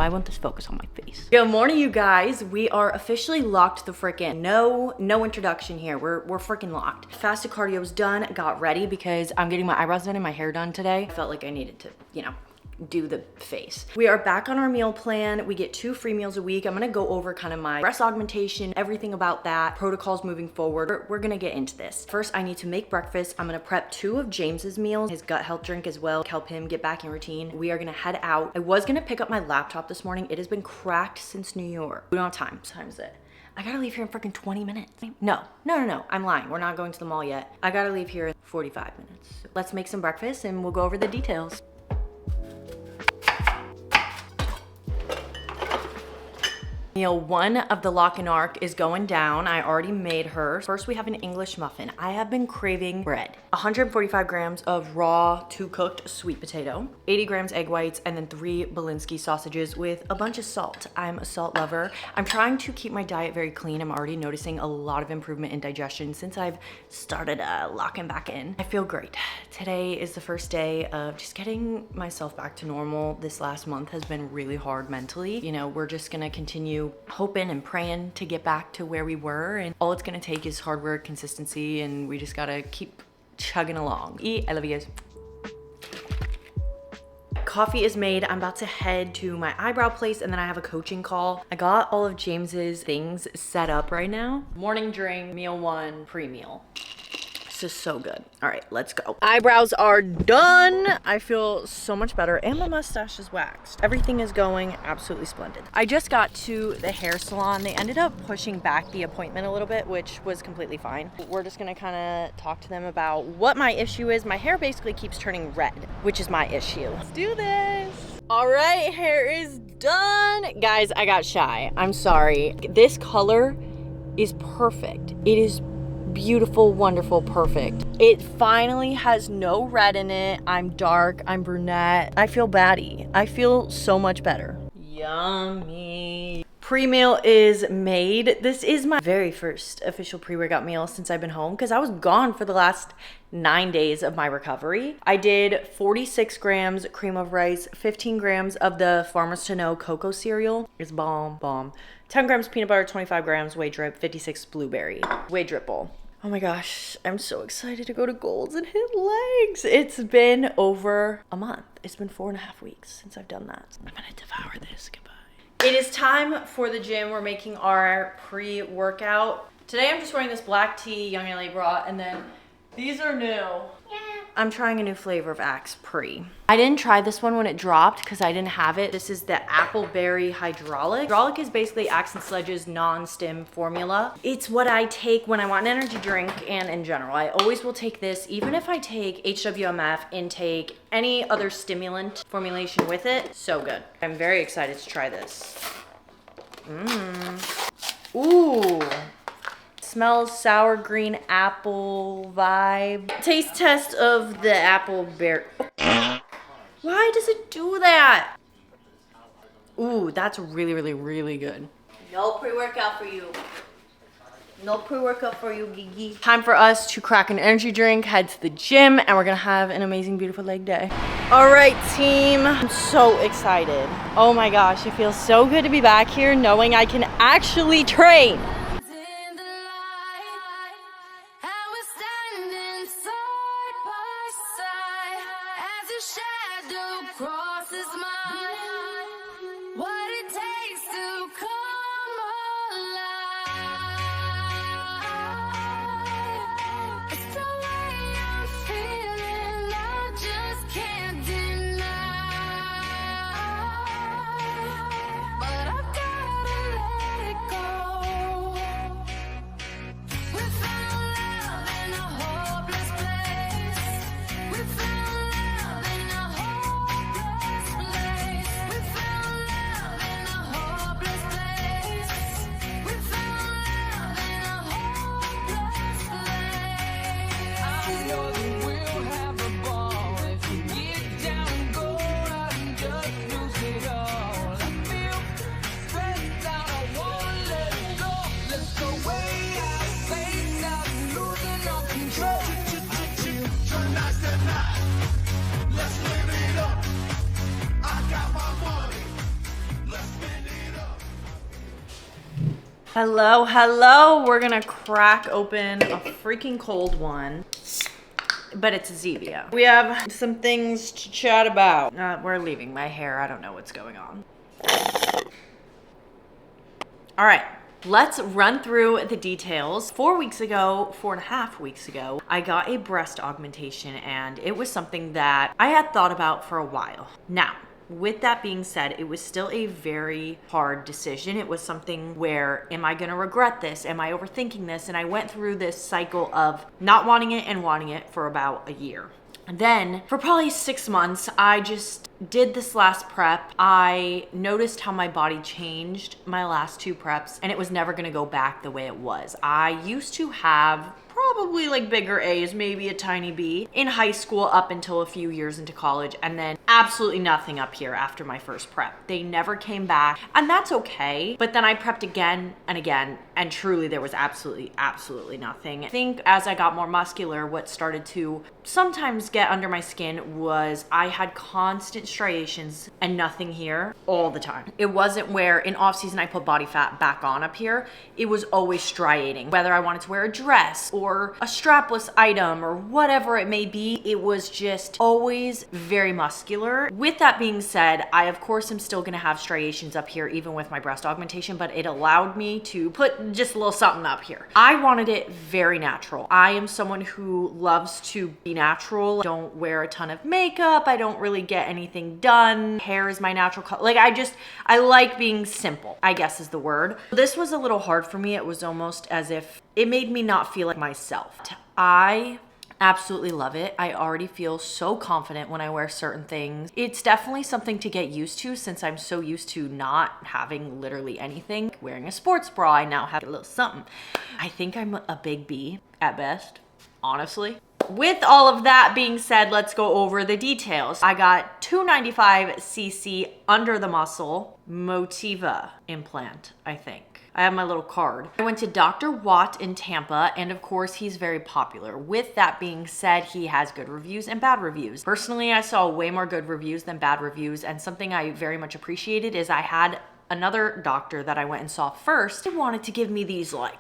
Why won't this focus on my face? Good morning, you guys. We are officially locked the frick in. No introduction here. We're freaking locked. Fasted cardio's done. Got ready because I'm getting my eyebrows done and my hair done today. I felt like I needed to, you know, do the face. We are back on our meal plan. We get 2 free meals a week. I'm gonna go over kind of my breast augmentation, everything about that, protocols moving forward. We're gonna get into this. First, I need to make breakfast. I'm gonna prep 2 of James's meals, his gut health drink as well, help him get back in routine. We are gonna head out. I was gonna pick up my laptop this morning. It has been cracked since New York. We don't have time. What time is it? I gotta leave here in freaking 20 minutes. No, I'm lying. We're not going to the mall yet. I gotta leave here in 45 minutes. So let's make some breakfast and we'll go over the details. Meal 1 of the Lock and Arc is going down. I already made her. First, we have an English muffin. I have been craving bread. 145 grams of raw to cooked sweet potato, 80 grams egg whites, and then 3 Belinsky sausages with a bunch of salt. I'm a salt lover. I'm trying to keep my diet very clean. I'm already noticing a lot of improvement in digestion since I've started locking back in. I feel great. Today is the first day of just getting myself back to normal. This last month has been really hard mentally. You know, we're just gonna continue hoping and praying to get back to where we were, and all it's gonna take is hard work, consistency, and we just gotta keep chugging along. I love you guys. Coffee is made. I'm about to head to my eyebrow place and then I have a coaching call. I got all of James's things set up right now. Morning drink, meal 1, pre-meal. This is so good. All right, let's go. Eyebrows are done. I feel so much better and my mustache is waxed. Everything is going absolutely splendid. I just got to the hair salon. They ended up pushing back the appointment a little bit, which was completely fine. We're just gonna kind of talk to them about what my issue is. My hair basically keeps turning red, which is my issue. Let's do this. All right, hair is done. Guys, I got shy. I'm sorry. This color is perfect. It is beautiful, wonderful, perfect. It finally has no red in it. I'm dark, I'm brunette. I feel baddie. I feel so much better. Yummy. Pre-meal is made. This is my very first official pre-workout meal since I've been home because I was gone for the last 9 days of my recovery. I did 46 grams cream of rice, 15 grams of the Farmers to Know cocoa cereal. It's bomb. 10 grams peanut butter, 25 grams whey drip, 56 blueberry. Whey drip bowl. Oh my gosh, I'm so excited to go to Gold's and hit legs. It's been over a month. It's been 4.5 weeks since I've done that. I'm gonna devour this, goodbye. It is time for the gym. We're making our pre-workout. Today I'm just wearing this black tee, Young LA bra, and then these are new. I'm trying a new flavor of Axe Pre. I didn't try this one when it dropped because I didn't have it. This is the Apple Berry Hydraulic. Hydraulic is basically Axe and Sledge's non-stim formula. It's what I take when I want an energy drink and in general. I always will take this, even if I take HWMF, intake, any other stimulant formulation with it. So good. I'm very excited to try this. Ooh. Smells sour green apple vibe. Taste test of the apple berry. Why does it do that? Ooh, that's really good. No pre-workout for you. No pre-workout for you, Gigi. Time for us to crack an energy drink, head to the gym, and we're gonna have an amazing, beautiful leg day. All right, team. I'm so excited. Oh my gosh, it feels so good to be back here knowing I can actually train. Hello, hello. We're gonna crack open a freaking cold one. But it's Zevia. We have some things to chat about. We're leaving my hair. I don't know what's going on. All right. Let's run through the details. 4.5 weeks ago, I got a breast augmentation, and it was something that I had thought about for a while. Now, with that being said, it was still a very hard decision. It was something where, am I gonna regret this? Am I overthinking this? And I went through this cycle of not wanting it and wanting it for about a year. And then for probably 6 months, I just did this last prep. I noticed how my body changed my last 2 preps, and it was never gonna go back the way it was. I used to have probably like bigger A's, maybe a tiny B in high school up until a few years into college, and then absolutely nothing up here after my first prep. They never came back, and that's okay. But then I prepped again and again, and truly there was absolutely nothing. I think as I got more muscular, what started to sometimes get under my skin was I had constant striations and nothing here all the time. It wasn't where in off season I put body fat back on up here. It was always striating. Whether I wanted to wear a dress or a strapless item or whatever it may be, it was just always very muscular. With that being said, I of course am still gonna have striations up here even with my breast augmentation, but it allowed me to put just a little something up here. I wanted it very natural. I am someone who loves to be natural. I don't wear a ton of makeup. I don't really get anything done. Hair is my natural color. Like I like being simple, I guess is the word. This was a little hard for me. It was almost as if it made me not feel like myself. I absolutely love it. I already feel so confident when I wear certain things. It's definitely something to get used to since I'm so used to not having literally anything. Wearing a sports bra, I now have a little something. I think I'm a big B at best, honestly. With all of that being said, let's go over the details. I got 295cc under the muscle Motiva implant, I think. I have my little card. I went to Dr. Watt in Tampa, and of course he's very popular. With that being said, he has good reviews and bad reviews. Personally, I saw way more good reviews than bad reviews, and something I very much appreciated is I had another doctor that I went and saw first. He wanted to give me these like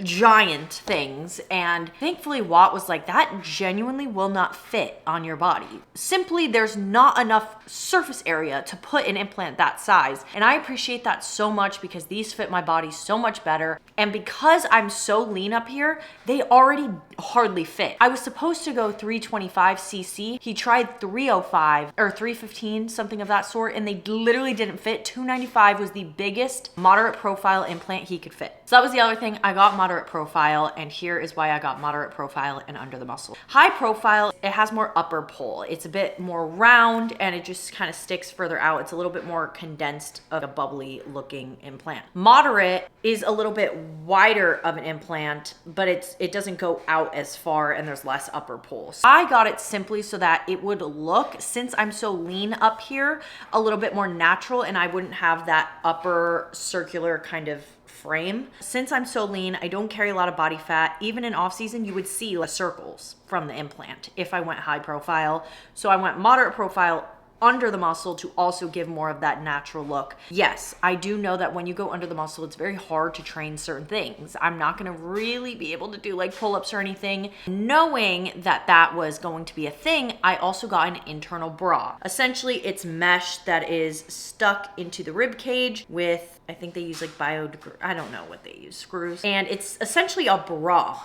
giant things, and thankfully Watt was like, that genuinely will not fit on your body. Simply, there's not enough surface area to put an implant that size, and I appreciate that so much because these fit my body so much better, and because I'm so lean up here, they already hardly fit. I was supposed to go 325cc. He tried 305 or 315, something of that sort, and they literally didn't fit. 295 was the biggest moderate profile implant he could fit. So that was the other thing. I got moderate profile, and here is why I got moderate profile and under the muscle. High profile, it has more upper pull. It's a bit more round and it just kind of sticks further out. It's a little bit more condensed of a bubbly looking implant. Moderate is a little bit wider of an implant, but it doesn't go out as far and there's less upper pull. So I got it simply so that it would look, since I'm so lean up here, a little bit more natural and I wouldn't have that upper circular kind of frame. Since I'm so lean, I don't carry a lot of body fat. Even in off season, you would see less circles from the implant if I went high profile. So I went moderate profile under the muscle to also give more of that natural look. Yes, I do know that when you go under the muscle, it's very hard to train certain things. I'm not gonna really be able to do like pull-ups or anything. Knowing that that was going to be a thing, I also got an internal bra. Essentially, it's mesh that is stuck into the rib cage with, I think they use like I don't know what they use, screws. And it's essentially a bra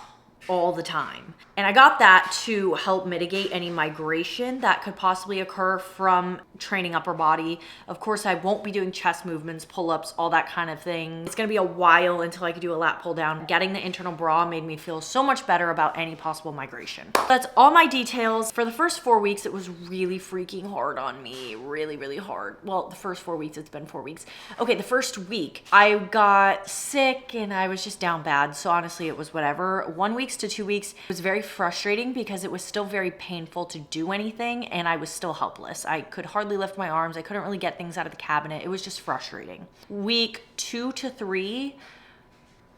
all the time. And I got that to help mitigate any migration that could possibly occur from training upper body. Of course, I won't be doing chest movements, pull-ups, all that kind of thing. It's gonna be a while until I can do a lat pull down. Getting the internal bra made me feel so much better about any possible migration. That's all my details. For the first 4 weeks, it was really freaking hard on me. Really, really hard. Well, the first 4 weeks, it's been 4 weeks. Okay, the first week, I got sick and I was just down bad. So honestly, it was whatever. 1 week to 2 weeks was very frustrating because it was still very painful to do anything and I was still helpless. I could hardly lift my arms. I couldn't really get things out of the cabinet. It was just frustrating. Week 2 to 3,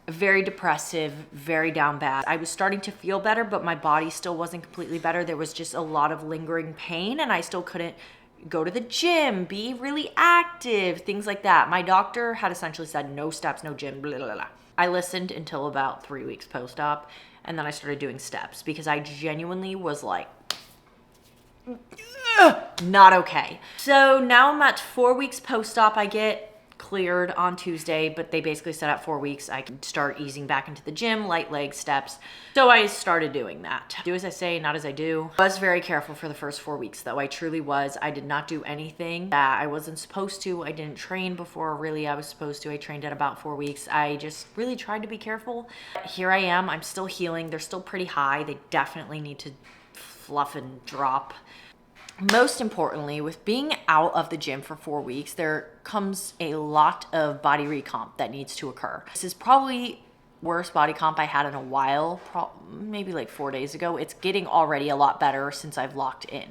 very depressive, very down bad. I was starting to feel better, but my body still wasn't completely better. There was just a lot of lingering pain and I still couldn't go to the gym, be really active, things like that. My doctor had essentially said no steps, no gym, blah, blah, blah. I listened until about 3 weeks post-op, and then I started doing steps because I genuinely was like, not okay. So now I'm at 4 weeks post-op. I get cleared on Tuesday, but they basically said at 4 weeks I can start easing back into the gym, light leg steps. So I started doing that. Do as I say, not as I do. I was very careful for the first 4 weeks though. I truly was. I did not do anything that I wasn't supposed to. I didn't train before really I was supposed to. I trained at about 4 weeks. I just really tried to be careful. Here I am. I'm still healing. They're still pretty high. They definitely need to fluff and drop. Most importantly, with being out of the gym for 4 weeks, there comes a lot of body recomp that needs to occur. This is probably worst body comp I had in a while, maybe like 4 days ago. It's getting already a lot better since I've locked in.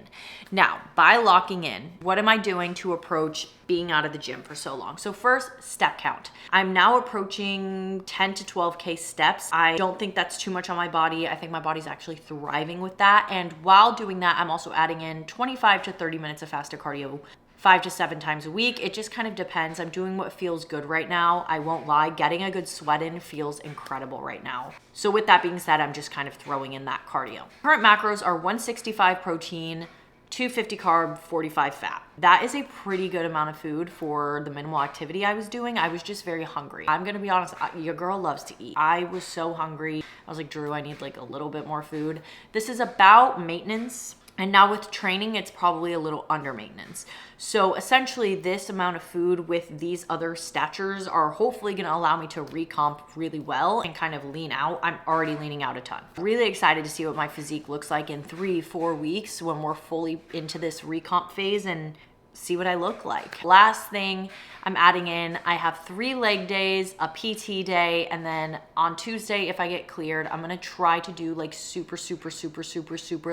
Now, by locking in, what am I doing to approach being out of the gym for so long? So first, step count. I'm now approaching 10 to 12K steps. I don't think that's too much on my body. I think my body's actually thriving with that. And while doing that, I'm also adding in 25 to 30 minutes of fasted cardio 5 to 7 times a week. It just kind of depends. I'm doing what feels good right now. I won't lie, getting a good sweat in feels incredible right now. So with that being said, I'm just kind of throwing in that cardio. Current macros are 165 protein, 250 carb, 45 fat. That is a pretty good amount of food for the minimal activity I was doing. I was just very hungry. I'm gonna be honest, your girl loves to eat. I was so hungry. I was like, Drew, I need like a little bit more food. This is about maintenance. And now with training, it's probably a little under maintenance. So essentially this amount of food with these other statures are hopefully gonna allow me to recomp really well and kind of lean out. I'm already leaning out a ton. Really excited to see what my physique looks like in 3-4 weeks when we're fully into this recomp phase and see what I look like. Last thing I'm adding in, I have 3 leg days, a PT day, and then on Tuesday, if I get cleared, I'm gonna try to do like super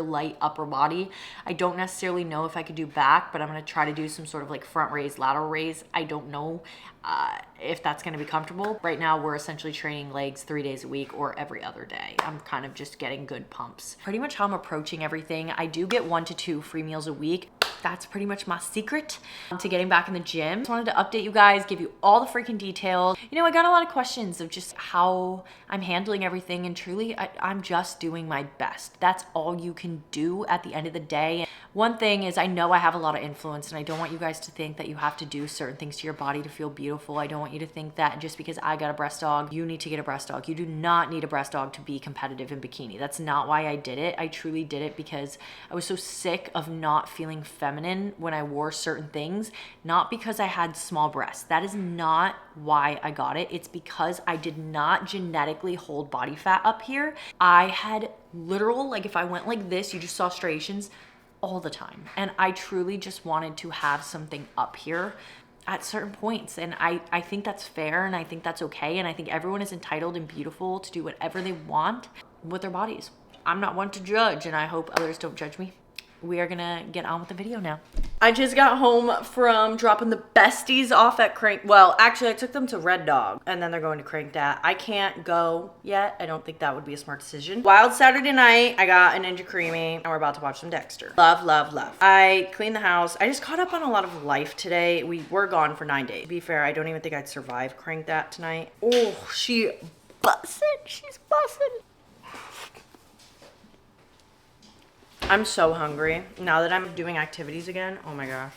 light upper body. I don't necessarily know if I could do back, but I'm gonna try to do some sort of like front raise, lateral raise. I don't know if that's gonna be comfortable. Right now, we're essentially training legs 3 days a week or every other day. I'm kind of just getting good pumps. Pretty much how I'm approaching everything. I do get 1 to 2 free meals a week. That's pretty much my secret to getting back in the gym. Just wanted to update you guys, give you all the freaking details. You know, I got a lot of questions of just how I'm handling everything, and truly, I'm just doing my best. That's all you can do at the end of the day. One thing is, I know I have a lot of influence, and I don't want you guys to think that you have to do certain things to your body to feel beautiful. I don't want you to think that just because I got a breast dog, you need to get a breast dog. You do not need a breast dog to be competitive in bikini. That's not why I did it. I truly did it because I was so sick of not feeling feminine when I wore certain things, not because I had small breasts. That is not why I got it. It's because I did not genetically hold body fat up here. I had literal, like if I went like this, you just saw striations all the time. And I truly just wanted to have something up here at certain points. And I think that's fair, and I think that's okay. And I think everyone is entitled and beautiful to do whatever they want with their bodies. I'm not one to judge, and I hope others don't judge me. We are gonna get on with the video now. I just got home from dropping the besties off at Crank. Well, actually I took them to Red Dog and then they're going to Crank Dat. I can't go yet. I don't think that would be a smart decision. Wild Saturday night, I got a Ninja Creamy and we're about to watch some Dexter. Love, love, love. I cleaned the house. I just caught up on a lot of life today. We were gone for 9 days. To be fair, I don't even think I'd survive Crank Dat tonight. Oh, she bussin'. She's bussin'. I'm so hungry now that I'm doing activities again. Oh my gosh.